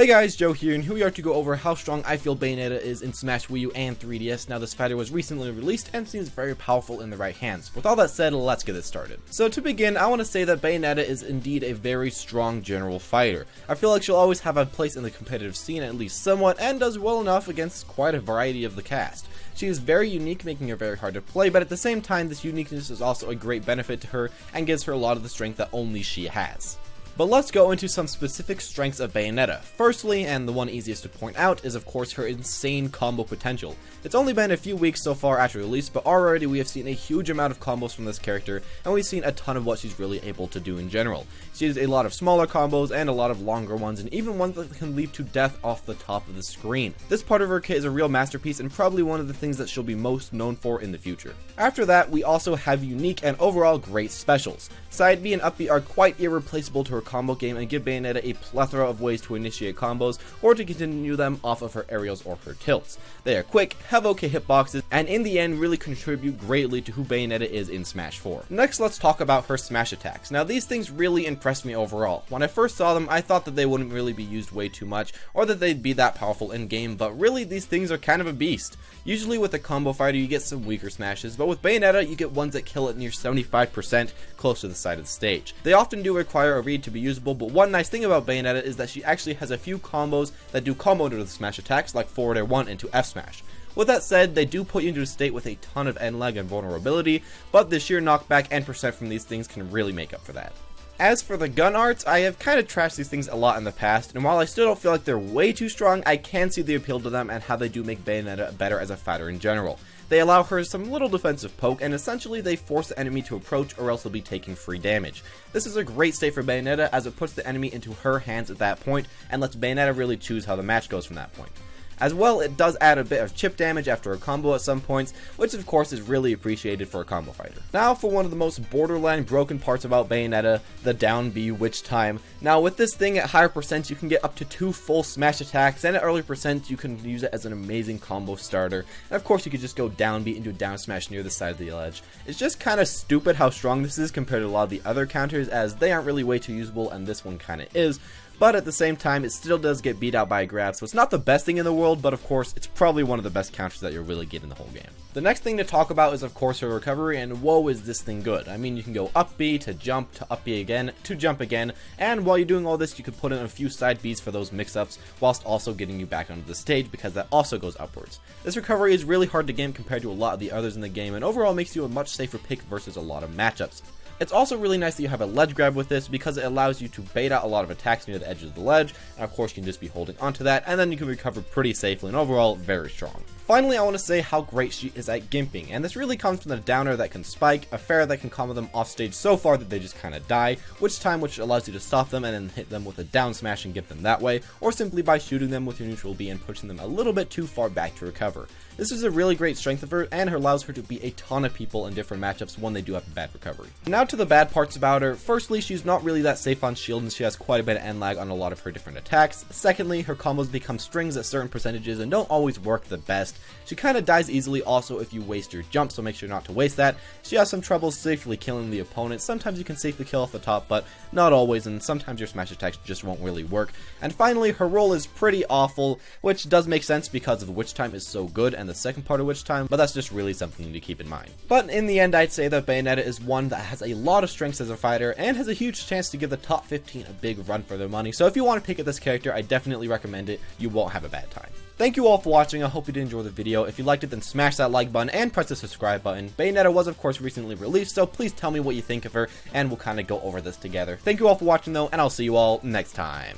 Hey guys, Joe here, and here we are to go over how strong I feel Bayonetta is in Smash Wii U and 3DS. Now this fighter was recently released and seems very powerful in the right hands. With all that said, let's get it started. So to begin, I want to say that Bayonetta is indeed a very strong general fighter. I feel like she'll always have a place in the competitive scene at least somewhat, and does well enough against quite a variety of the cast. She is very unique, making her very hard to play, but at the same time this uniqueness is also a great benefit to her and gives her a lot of the strength that only she has. But let's go into some specific strengths of Bayonetta. Firstly, and the one easiest to point out, is of course her insane combo potential. It's only been a few weeks so far after release, but already we have seen a huge amount of combos from this character, and we've seen a ton of what she's really able to do in general. She has a lot of smaller combos, and a lot of longer ones, and even ones that can lead to death off the top of the screen. This part of her kit is a real masterpiece, and probably one of the things that she'll be most known for in the future. After that, we also have unique and overall great specials. Side B and Up B are quite irreplaceable to her combo game and give Bayonetta a plethora of ways to initiate combos or to continue them off of her aerials or her tilts. They are quick, have okay hitboxes, and in the end really contribute greatly to who Bayonetta is in Smash 4. Next, let's talk about her smash attacks. Now these things really impressed me overall. When I first saw them, I thought that they wouldn't really be used way too much or that they'd be that powerful in game, but really these things are kind of a beast. Usually with a combo fighter you get some weaker smashes, but with Bayonetta you get ones that kill at near 75% close to the side of the stage. They often do require a read to be usable, but one nice thing about Bayonetta is that she actually has a few combos that do combo to the smash attacks, like forward air 1 into F smash. With that said, they do put you into a state with a ton of end lag and vulnerability, but the sheer knockback and percent from these things can really make up for that. As for the gun arts, I have kind of trashed these things a lot in the past, and while I still don't feel like they're way too strong, I can see the appeal to them and how they do make Bayonetta better as a fighter in general. They allow her some little defensive poke, and essentially they force the enemy to approach or else they'll be taking free damage. This is a great state for Bayonetta as it puts the enemy into her hands at that point and lets Bayonetta really choose how the match goes from that point. As well, it does add a bit of chip damage after a combo at some points, which of course is really appreciated for a combo fighter. Now for one of the most borderline broken parts about Bayonetta, the down B witch time. Now with this thing at higher percents you can get up to 2 full smash attacks, and at earlier percents you can use it as an amazing combo starter. And of course you could just go down B into down smash near the side of the ledge. It's just kind of stupid how strong this is compared to a lot of the other counters, as they aren't really way too usable and this one kind of is. But at the same time, it still does get beat out by a grab, so it's not the best thing in the world, but of course, it's probably one of the best counters that you'll really get in the whole game. The next thing to talk about is of course her recovery, and whoa is this thing good. I mean, you can go up B to jump to up B again to jump again, and while you're doing all this, you can put in a few side Bs for those mix-ups, whilst also getting you back onto the stage because that also goes upwards. This recovery is really hard to game compared to a lot of the others in the game, and overall makes you a much safer pick versus a lot of matchups. It's also really nice that you have a ledge grab with this because it allows you to bait out a lot of attacks near the edge of the ledge, and of course you can just be holding onto that, and then you can recover pretty safely, and overall, very strong. Finally, I want to say how great she is at gimping, and this really comes from the downer that can spike, a fair that can combo them off stage so far that they just kind of die, which allows you to stop them and then hit them with a down smash and gimp them that way, or simply by shooting them with your neutral B and pushing them a little bit too far back to recover. This is a really great strength of her, and allows her to beat a ton of people in different matchups when they do have a bad recovery. Now to the bad parts about her. Firstly, she's not really that safe on shield, and she has quite a bit of end lag on a lot of her different attacks. Secondly, her combos become strings at certain percentages and don't always work the best. She kind of dies easily also if you waste your jump, so make sure not to waste that. She has some trouble safely killing the opponent. Sometimes you can safely kill off the top, but not always, and sometimes your smash attacks just won't really work. And finally, her roll is pretty awful, which does make sense because of Witch Time is so good and the second part of Witch Time, but that's just really something to keep in mind. But in the end, I'd say that Bayonetta is one that has a lot of strengths as a fighter and has a huge chance to give the top 15 a big run for their money, so if you want to pick at this character, I definitely recommend it. You won't have a bad time. Thank you all for watching. I hope you did enjoy the video. If you liked it, then smash that like button and press the subscribe button. Bayonetta was of course recently released, so please tell me what you think of her and we'll kind of go over this together. Thank you all for watching though, and I'll see you all next time.